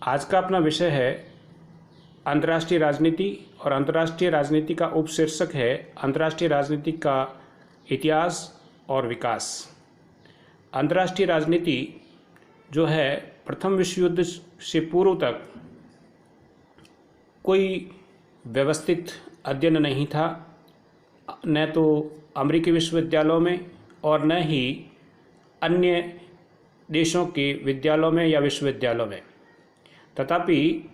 आज का अपना विषय है अंतर्राष्ट्रीय राजनीति और अंतर्राष्ट्रीय राजनीति का उपशीर्षक है अंतर्राष्ट्रीय राजनीति का इतिहास और विकास। अंतर्राष्ट्रीय राजनीति जो है प्रथम विश्व युद्ध से पूर्व तक कोई व्यवस्थित अध्ययन नहीं था, न तो अमेरिकी विश्वविद्यालयों में और न ही अन्य देशों के विद्यालयों में या विश्वविद्यालयों में। तथापि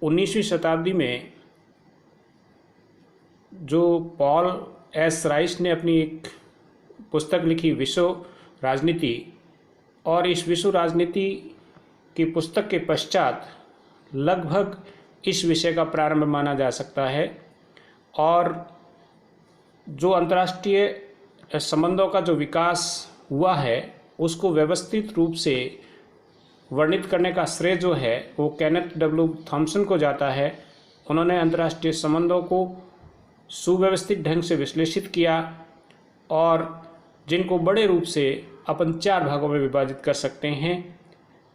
19वीं शताब्दी में जो पॉल एस राइस ने अपनी एक पुस्तक लिखी विश्व राजनीति, और इस विश्व राजनीति की पुस्तक के पश्चात लगभग इस विषय का प्रारंभ माना जा सकता है। और जो अंतर्राष्ट्रीय संबंधों का जो विकास हुआ है उसको व्यवस्थित रूप से वर्णित करने का श्रेय जो है वो केनेथ डब्ल्यू थॉम्सन को जाता है। उन्होंने अंतर्राष्ट्रीय संबंधों को सुव्यवस्थित ढंग से विश्लेषित किया और जिनको बड़े रूप से अपन 4 भागों में विभाजित कर सकते हैं।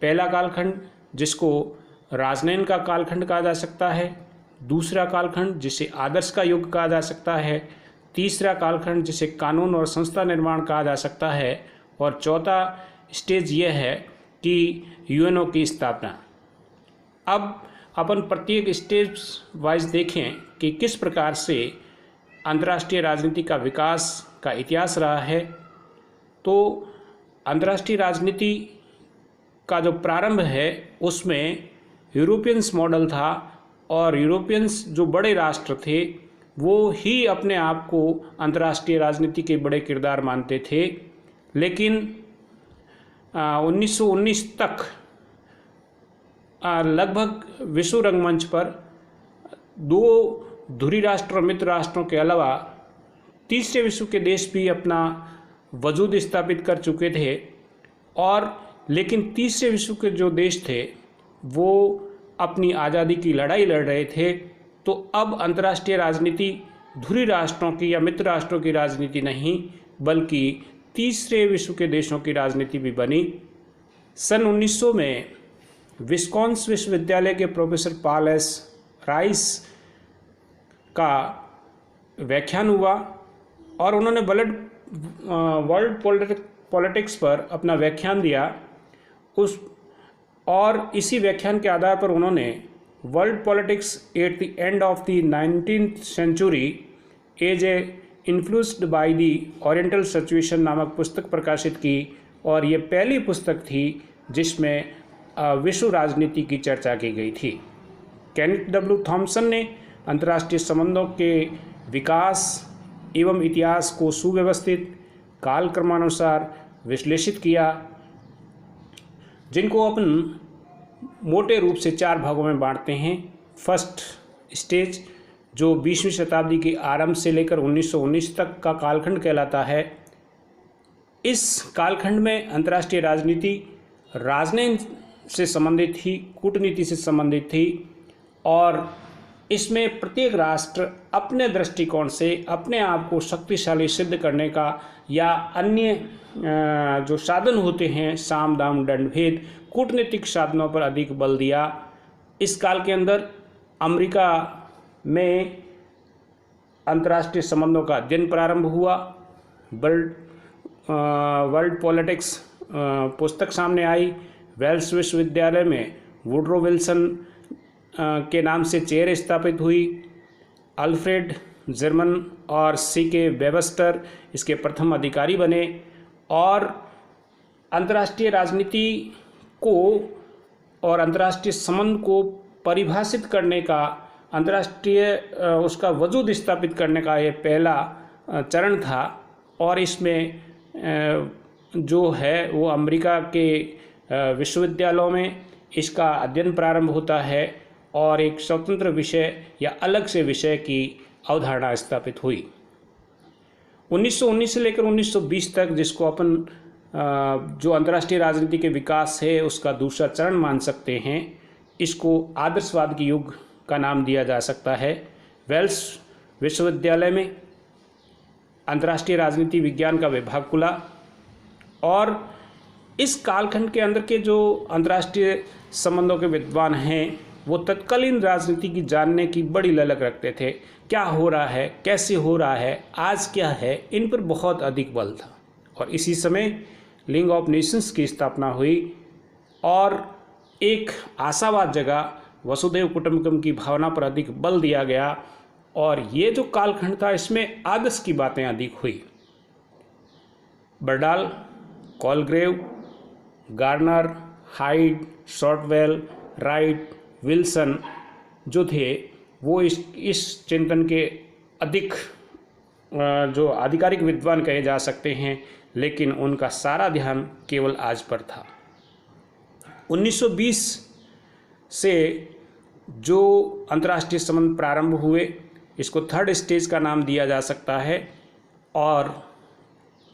पहला कालखंड जिसको राजनयन का कालखंड कहा जा सकता है, दूसरा कालखंड जिसे आदर्श का युग कहा जा सकता है, तीसरा कालखंड जिसे कानून और संस्था निर्माण कहा जा सकता है, और चौथा स्टेज यह है कि यूएनओ की स्थापना। अब अपन प्रत्येक स्टेज वाइज देखें कि किस प्रकार से अंतर्राष्ट्रीय राजनीति का विकास का इतिहास रहा है। तो अंतर्राष्ट्रीय राजनीति का जो प्रारंभ है उसमें यूरोपियंस मॉडल था, और यूरोपियंस जो बड़े राष्ट्र थे वो ही अपने आप को अंतर्राष्ट्रीय राजनीति के बड़े किरदार मानते थे। लेकिन 1919 तक लगभग विश्व रंगमंच पर 2 धुरी राष्ट्र और मित्र राष्ट्रों के अलावा तीसरे विश्व के देश भी अपना वजूद स्थापित कर चुके थे। और लेकिन तीसरे विश्व के जो देश थे वो अपनी आज़ादी की लड़ाई लड़ रहे थे। तो अब अंतर्राष्ट्रीय राजनीति धुरी राष्ट्रों की या मित्र राष्ट्रों की राजनीति नहीं बल्कि तीसरे विश्व के देशों की राजनीति भी बनी। सन 1900 में विस्कॉन्सिन विश्वविद्यालय के प्रोफेसर पॉल एस राइस का व्याख्यान हुआ और उन्होंने वर्ल्ड पॉलिटिक्स पर अपना व्याख्यान दिया। और इसी व्याख्यान के आधार पर उन्होंने world politics at the end of the 19th century as a influenced by the oriental situation नामक पुस्तक प्रकाशित की। और ये पहली पुस्तक थी जिसमें विश्व राजनीति की चर्चा की गई थी। केनेथ डब्ल्यू थॉम्सन ने अंतर्राष्ट्रीय संबंधों के विकास एवं इतिहास को सुव्यवस्थित कालक्रमानुसार विश्लेषित किया, जिनको अपन मोटे रूप से 4 भागों में बांटते हैं। फर्स्ट स्टेज जो 20वीं शताब्दी के आरंभ से लेकर 1919 तक का कालखंड कहलाता है। इस कालखंड में अंतर्राष्ट्रीय राजनीति राजनयन से संबंधित थी, कूटनीति से संबंधित थी, और इसमें प्रत्येक राष्ट्र अपने दृष्टिकोण से अपने आप को शक्तिशाली सिद्ध करने का या अन्य जो साधन होते हैं साम दाम दंड भेद कूटनीतिक साधनों पर अधिक बल दिया। इस काल के अंदर अमेरिका में अंतर्राष्ट्रीय संबंधों का अध्ययन प्रारंभ हुआ। वर्ल्ड पॉलिटिक्स पुस्तक सामने आई। वेल्स विश्वविद्यालय में वुडरो विल्सन के नाम से चेयर स्थापित हुई। अल्फ्रेड जर्मन और C.K. वेबस्टर इसके प्रथम अधिकारी बने। और अंतर्राष्ट्रीय राजनीति को और अंतर्राष्ट्रीय संबंध को परिभाषित करने का, अंतर्राष्ट्रीय उसका वजूद स्थापित करने का ये पहला चरण था। और इसमें जो है वो अमेरिका के विश्वविद्यालयों में इसका अध्ययन प्रारंभ होता है और एक स्वतंत्र विषय या अलग से विषय की अवधारणा स्थापित हुई। 1919 से लेकर 1920 तक, जिसको अपन जो अंतर्राष्ट्रीय राजनीति के विकास है उसका दूसरा चरण मान सकते हैं, इसको आदर्शवाद के युग का नाम दिया जा सकता है। वेल्स विश्वविद्यालय में अंतर्राष्ट्रीय राजनीति विज्ञान का विभाग खुला और इस कालखंड के अंदर के जो अंतर्राष्ट्रीय संबंधों के विद्वान हैं वो तत्कालीन राजनीति की जानने की बड़ी ललक रखते थे। क्या हो रहा है, कैसे हो रहा है, आज क्या है, इन पर बहुत अधिक बल था। और इसी समय लीग ऑफ नेशंस की स्थापना हुई और एक आशावाद जगह, वसुधैव कुटुंबकम की भावना पर अधिक बल दिया गया। और ये जो कालखंड था इसमें आदर्श की बातें अधिक हुई। बर्डाल, कॉलग्रेव, गार्नर, हाइड, शॉर्टवेल, राइट, विल्सन जो थे वो इस चिंतन के अधिक जो आधिकारिक विद्वान कहे जा सकते हैं, लेकिन उनका सारा ध्यान केवल आज पर था। 1920 से जो अंतर्राष्ट्रीय संबंध प्रारंभ हुए इसको थर्ड स्टेज का नाम दिया जा सकता है। और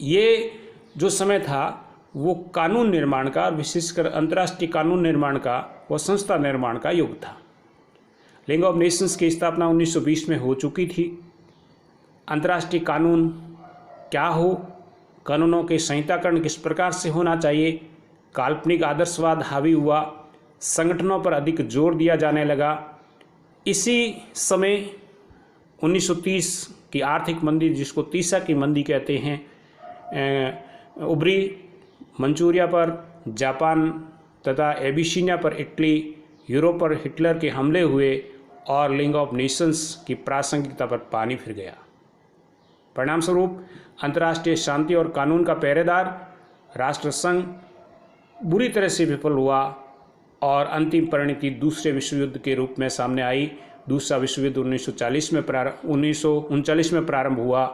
ये जो समय था वो कानून निर्माण का, विशेषकर अंतर्राष्ट्रीय कानून निर्माण का व संस्था निर्माण का युग था। लीग ऑफ नेशंस की स्थापना 1920 में हो चुकी थी। अंतर्राष्ट्रीय कानून क्या हो, कानूनों के संहिताकरण किस प्रकार से होना चाहिए, काल्पनिक आदर्शवाद हावी हुआ, संगठनों पर अधिक जोर दिया जाने लगा। इसी समय 1930 की आर्थिक मंदी, जिसको तीसा की मंदी कहते हैं, उभरी। मंचूरिया पर जापान तथा एबिसिनिया पर इटली, यूरोप पर हिटलर के हमले हुए और लीग ऑफ नेशंस की प्रासंगिकता पर पानी फिर गया। परिणामस्वरूप अंतर्राष्ट्रीय शांति और कानून का पहरेदार राष्ट्रसंघ बुरी तरह से विफल हुआ और अंतिम परिणति दूसरे विश्व युद्ध के रूप में सामने आई। दूसरा विश्व युद्ध 1939 में प्रारंभ हुआ।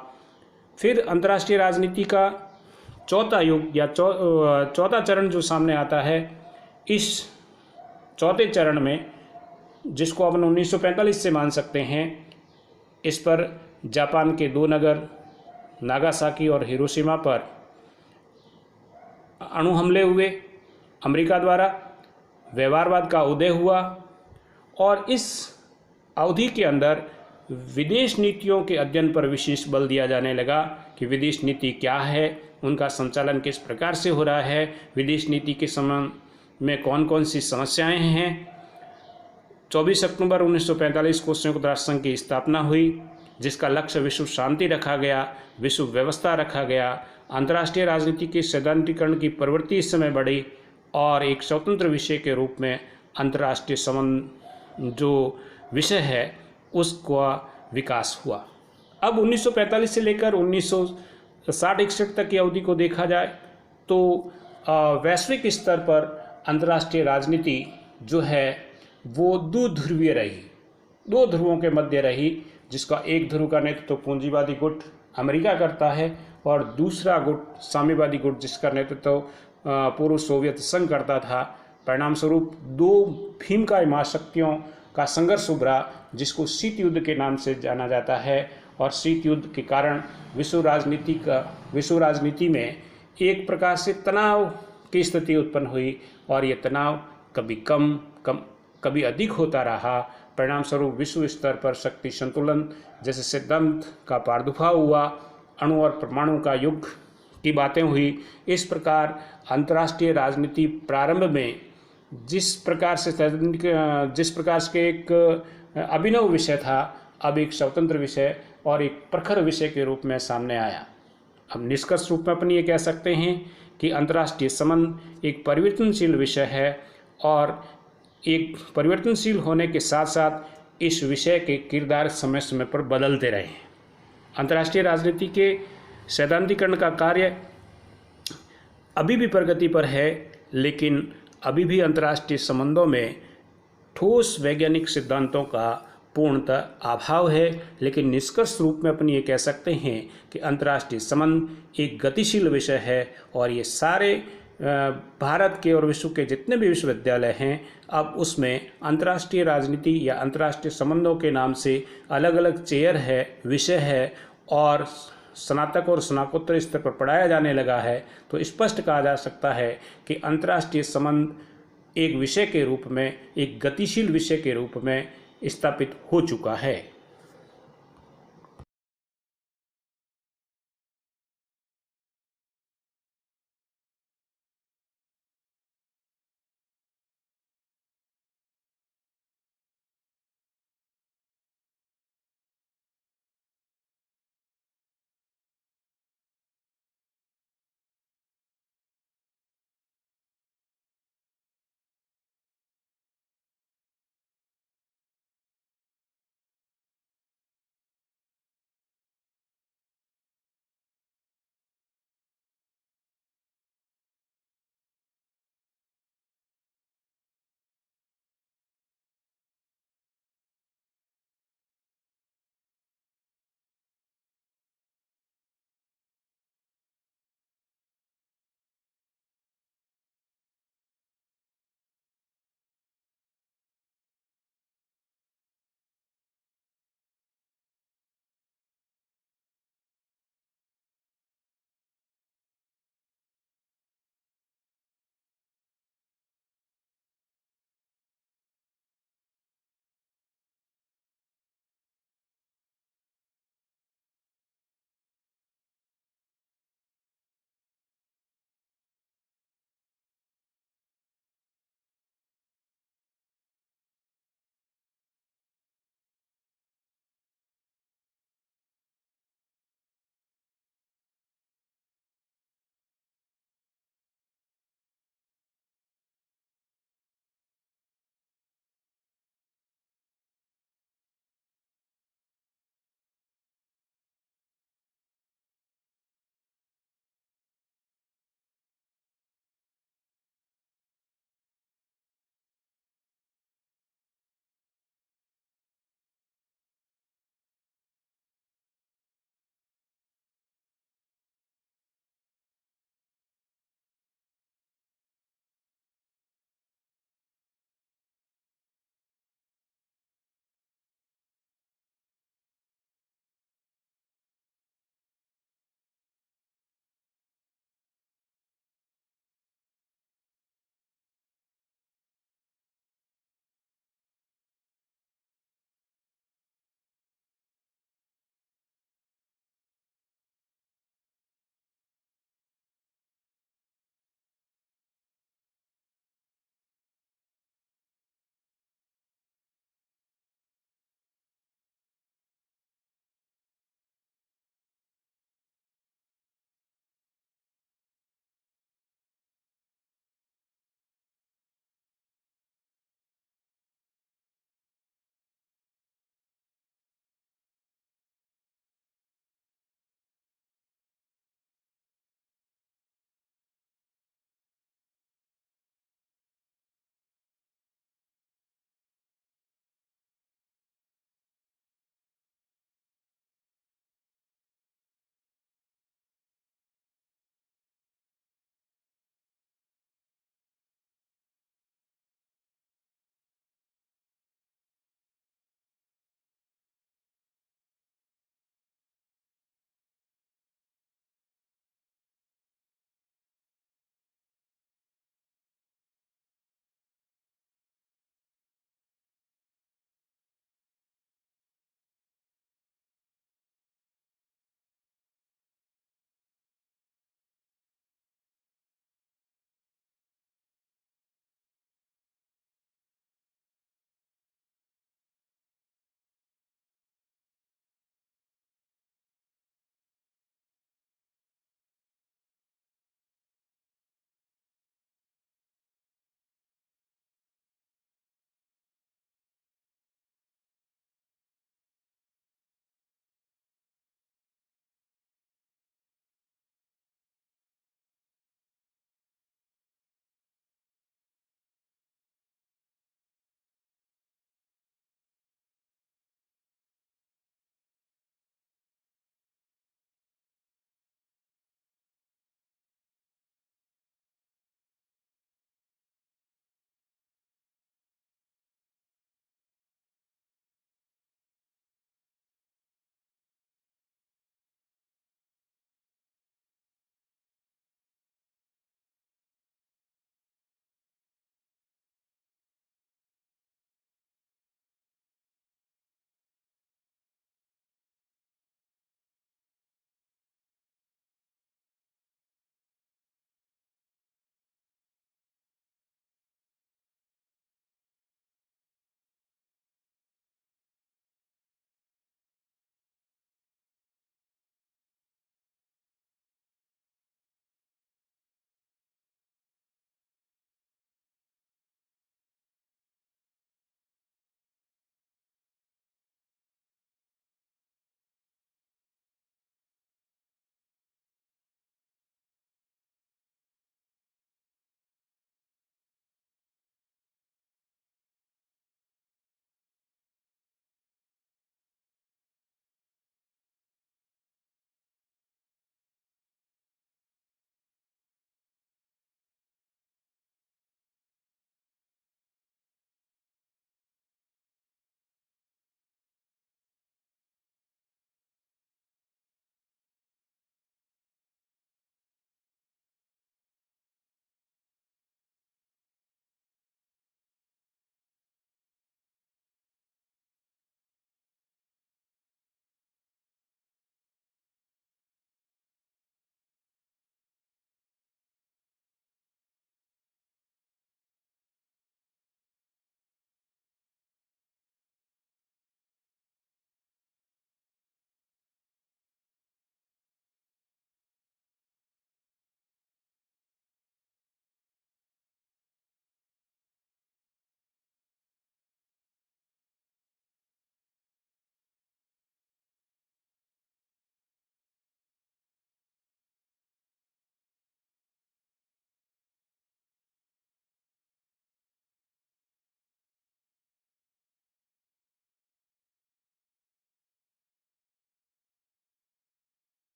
फिर अंतर्राष्ट्रीय राजनीति का चौथा युग या चौथा चरण जो सामने आता है, इस चौथे चरण में, जिसको अपन 1945 से मान सकते हैं, इस पर जापान के दो नगर नागासाकी और हिरोशिमा पर अणु हमले हुए अमेरिका द्वारा, व्यवहारवाद का उदय हुआ। और इस अवधि के अंदर विदेश नीतियों के अध्ययन पर विशेष बल दिया जाने लगा कि विदेश नीति क्या है, उनका संचालन किस प्रकार से हो रहा है, विदेश नीति के संबंध में कौन कौन सी समस्याएं हैं। 24 अक्टूबर 1945 को संयुक्त राष्ट्र संघ की स्थापना हुई, जिसका लक्ष्य विश्व शांति रखा गया, विश्व व्यवस्था रखा गया। अंतर्राष्ट्रीय राजनीति के सैद्धांतिकरण की प्रवृत्ति इस समय बढ़ी और एक स्वतंत्र विषय के रूप में अंतर्राष्ट्रीय संबंध जो विषय है उसका विकास हुआ। अब 1945 से लेकर 1960-61 तक की अवधि को देखा जाए तो वैश्विक स्तर पर अंतर्राष्ट्रीय राजनीति जो है वो द्विध्रुवीय रही, दो ध्रुवों के मध्य रही, जिसका एक ध्रुव का नेतृत्व पूंजीवादी गुट अमेरिका करता है और दूसरा गुट साम्यवादी गुट जिसका नेतृत्व पूर्व सोवियत संघ करता था। परिणामस्वरूप दो भीमकाय महाशक्तियों का संघर्ष उभरा, जिसको शीत युद्ध के नाम से जाना जाता है। और शीत युद्ध के कारण विश्व राजनीति में एक प्रकार से तनाव की स्थिति उत्पन्न हुई और ये तनाव कभी कम कभी अधिक होता रहा। परिणामस्वरूप विश्व स्तर पर शक्ति संतुलन जैसे सिद्धांत का प्रादुर्भाव हुआ, अणु और परमाणु का युग की बातें हुई। इस प्रकार अंतर्राष्ट्रीय राजनीति प्रारंभ में जिस प्रकार से एक अभिनव विषय था, अब एक स्वतंत्र विषय और एक प्रखर विषय के रूप में सामने आया। अब निष्कर्ष रूप में अपन ये कह सकते हैं कि अंतर्राष्ट्रीय संबंध एक परिवर्तनशील विषय है और एक परिवर्तनशील होने के साथ साथ इस विषय के किरदार समय समय पर बदलते रहे। अंतर्राष्ट्रीय राजनीति के सैद्धांतिकरण का कार्य अभी भी प्रगति पर है, लेकिन अभी भी अंतर्राष्ट्रीय संबंधों में ठोस वैज्ञानिक सिद्धांतों का पूर्णतः अभाव है। लेकिन निष्कर्ष रूप में अपन ये कह सकते हैं कि अंतर्राष्ट्रीय संबंध एक गतिशील विषय है और ये सारे भारत के और विश्व के जितने भी विश्वविद्यालय हैं अब उसमें अंतर्राष्ट्रीय राजनीति या अंतर्राष्ट्रीय संबंधों के नाम से अलग अलग चेयर है, विषय है और स्नातक और स्नातकोत्तर स्तर पर पढ़ाया जाने लगा है। तो स्पष्ट कहा जा सकता है कि अंतर्राष्ट्रीय संबंध एक विषय के रूप में, एक गतिशील विषय के रूप में स्थापित हो चुका है।